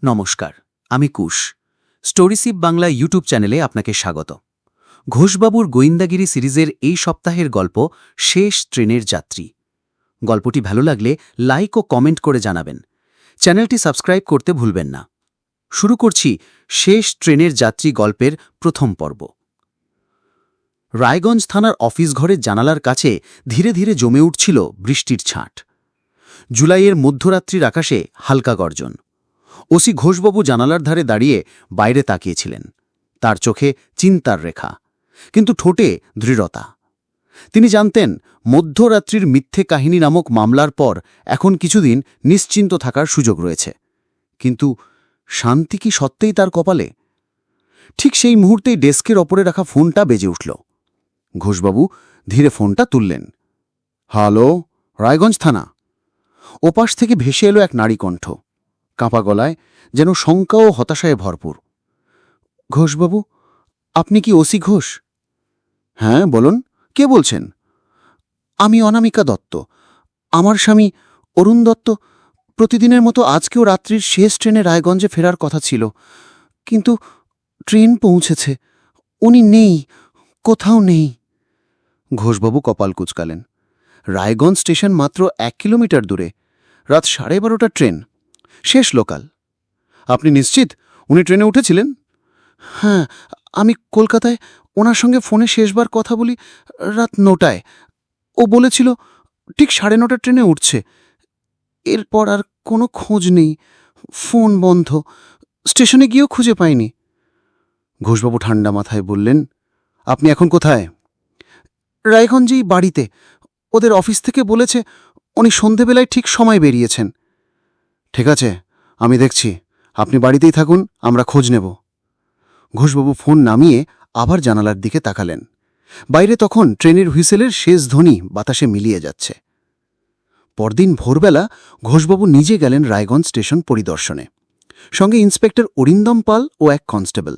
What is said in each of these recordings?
নমস্কার, আমি কুশ। স্টোরিসিপ বাংলা ইউটিউব চ্যানেলে আপনাকে স্বাগত। ঘোষবাবুর গোয়েন্দাগিরি সিরিজের এই সপ্তাহের গল্প শেষ ট্রেনের যাত্রী। গল্পটি ভালো লাগলে লাইক ও কমেন্ট করে জানাবেন। চ্যানেলটি সাবস্ক্রাইব করতে ভুলবেন না। শুরু করছি শেষ ট্রেনের যাত্রী গল্পের প্রথম পর্ব। রায়গঞ্জ থানার অফিস ঘরের জানালার কাছে ধীরে ধীরে জমে উঠছিল বৃষ্টির ছাঁট। জুলাইয়ের মধ্যরাত্রির আকাশে হালকা গর্জন। ওসি ঘোষবাবু জানালার ধারে দাঁড়িয়ে বাইরে তাকিয়েছিলেন। তার চোখে চিন্তার রেখা, কিন্তু ঠোঁটে দৃঢ়তা। তিনি জানতেন, মধ্যরাত্রির মিথ্যে কাহিনী নামক মামলার পর এখন কিছুদিন নিশ্চিন্ত থাকার সুযোগ রয়েছে। কিন্তু শান্তি কি সত্যিই তার কপালে? ঠিক সেই মুহূর্তেই ডেস্কের ওপরে রাখা ফোনটা বেজে উঠল। ঘোষবাবু ধীরে ফোনটা তুললেন। হ্যালো, রায়গঞ্জ থানা। ওপাশ থেকে ভেসে এলো এক নারী কণ্ঠ, কাঁপা গলায়, যেন শঙ্কা ও হতাশায় ভরপুর। ঘোষবাবু, আপনি কি ওসি ঘোষ? হ্যাঁ, বলুন, কে বলছেন? আমি অনামিকা দত্ত। আমার স্বামী অরুণ দত্ত প্রতিদিনের মতো আজকেও রাত্রির শেষ ট্রেনে রায়গঞ্জে ফেরার কথা ছিল, কিন্তু ট্রেন পৌঁছেছে, উনি নেই, কোথাও নেই। ঘোষবাবু কপাল কুঁচকালেন। রায়গঞ্জ স্টেশন মাত্র 1 কিলোমিটার দূরে, রাত 12:30টার ট্রেন, শেষ লোকাল। আপনি নিশ্চিত উনি ট্রেনে উঠেছিলেন? হ্যাঁ, আমি কলকাতায় ওনার সঙ্গে ফোনে শেষবার কথা বলি রাত 9টায়। ও বলেছিল ঠিক 9:30টার ট্রেনে উঠছে। এরপর আর কোনো খোঁজ নেই, ফোন বন্ধ, স্টেশনে গিয়েও খুঁজে পাইনি। ঘোষবাবু ঠান্ডা মাথায় বললেন, আপনি এখন কোথায়? রায়গঞ্জেই বাড়িতে। ওদের অফিস থেকে বলেছে উনি সন্ধেবেলায় ঠিক সময় বেরিয়েছেন। ঠিক আছে, আমি দেখছি, আপনি বাড়িতেই থাকুন, আমরা খোঁজ নেব। ঘোষবাবু ফোন নামিয়ে আবার জানালার দিকে তাকালেন। বাইরে তখন ট্রেনের হুইসেলের শেষ ধ্বনি বাতাসে মিলিয়ে যাচ্ছে। পরদিন ভোরবেলা ঘোষবাবু নিজে গেলেন রায়গঞ্জ স্টেশন পরিদর্শনে, সঙ্গে ইন্সপেক্টর অরিন্দম পাল ও এক কনস্টেবল।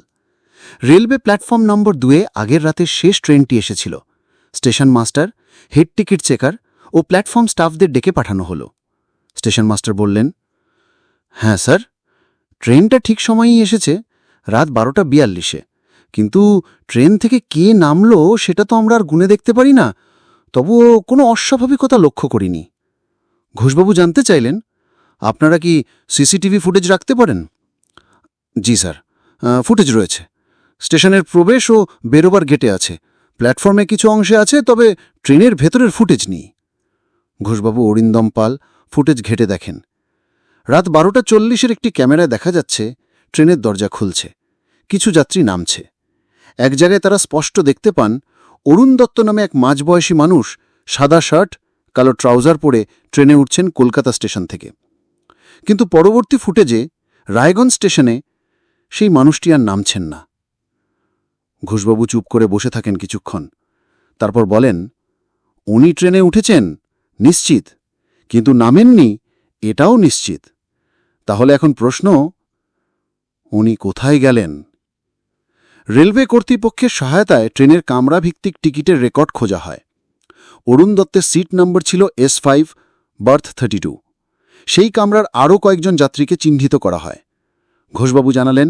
রেলওয়ে প্ল্যাটফর্ম নম্বর 2-এ আগের রাতের শেষ ট্রেনটি এসেছিল। Station master, head ticket checker ও প্ল্যাটফর্ম স্টাফদের ডেকে পাঠানো হলো। স্টেশন মাস্টার বললেন, হ্যাঁ স্যার, ট্রেনটা ঠিক সময়ই এসেছে, রাত 12:42-এ। কিন্তু ট্রেন থেকে কে নামলো সেটা তো আমরা আর গুনে দেখতে পারি না, তবুও কোনো অস্বাভাবিকতা লক্ষ্য করিনি। ঘোষবাবু জানতে চাইলেন, আপনারা কি সিসিটিভি ফুটেজ রাখতে পারেন? জি স্যার, ফুটেজ রয়েছে। স্টেশনের প্রবেশ ও বেরোবার গেটে আছে, প্ল্যাটফর্মে কিছু অংশে আছে, তবে ট্রেনের ভেতরের ফুটেজ নেই। ঘোষবাবু অরিন্দম পাল ফুটেজ ঘেটে দেখেন। রাত 12:40-এর একটি ক্যামেরায় দেখা যাচ্ছে ট্রেনের দরজা খুলছে, কিছু যাত্রী নামছে। এক জায়গায় তারা স্পষ্ট দেখতে পান অরুণ দত্ত নামে এক মাঝবয়সী মানুষ সাদা শার্ট, কালো ট্রাউজার পরে ট্রেনে উঠছেন কলকাতা স্টেশন থেকে। কিন্তু পরবর্তী ফুটেজে রায়গঞ্জ স্টেশনে সেই মানুষটি আর নামছেন না। ঘোষবাবু চুপ করে বসে থাকেন কিছুক্ষণ, তারপর বলেন, উনি ট্রেনে উঠেছেন নিশ্চিত, কিন্তু নামেননি এটাও নিশ্চিত। তাহলে এখন প্রশ্ন, উনি কোথায় গেলেন? রেলওয়ে কর্তৃপক্ষের সহায়তায় ট্রেনের কামরা ভিত্তিক টিকিটের রেকর্ড খোঁজা হয়। অরুণ দত্তের সিট নম্বর ছিল S5, বার্থ 32। সেই কামরার আরও কয়েকজন যাত্রীকে চিহ্নিত করা হয়। ঘোষবাবু জানালেন,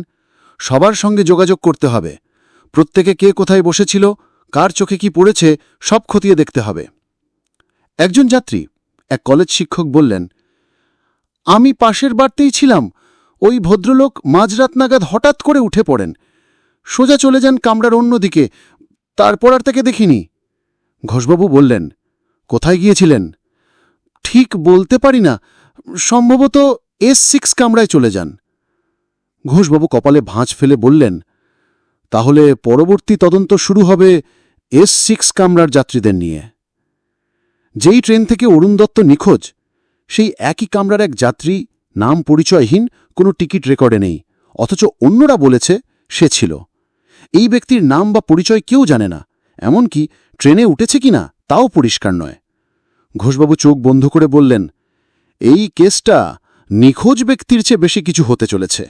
সবার সঙ্গে যোগাযোগ করতে হবে, প্রত্যেকে কে কোথায় বসেছিল, কার চোখে কি পড়েছে, সব খতিয়ে দেখতে হবে। একজন যাত্রী, এক কলেজ শিক্ষক বললেন, আমি পাশের বাড়তেই ছিলাম, ওই ভদ্রলোক মাঝরাত নাগাদ হঠাৎ করে উঠে পড়েন, সোজা চলে যান কামরার অন্যদিকে, তারপর আর তাকে দেখিনি। ঘোষবাবু বললেন, কোথায় গিয়েছিলেন? ঠিক বলতে পারি না, সম্ভবত S6 কামরায় চলে যান। ঘোষবাবু কপালে ভাঁজ ফেলে বললেন, তাহলে পরবর্তী তদন্ত শুরু হবে S6 কামরার যাত্রীদের নিয়ে। যেই ট্রেন থেকে অরুণ দত্ত নিখোঁজ, সেই একই কামরার এক যাত্রী, নাম পরিচয়হীন, কোনো টিকিট রেকর্ডে নেই, অথচ অন্যরা বলেছে সে ছিল। এই ব্যক্তির নাম বা পরিচয় কেউ জানে না, এমনকি ট্রেনে উঠেছে কিনা তাও পরিষ্কার নয়। ঘোষবাবু চোখ বন্ধ করে বললেন, এই কেসটা নিখোঁজ ব্যক্তির চেয়ে বেশি কিছু হতে চলেছে।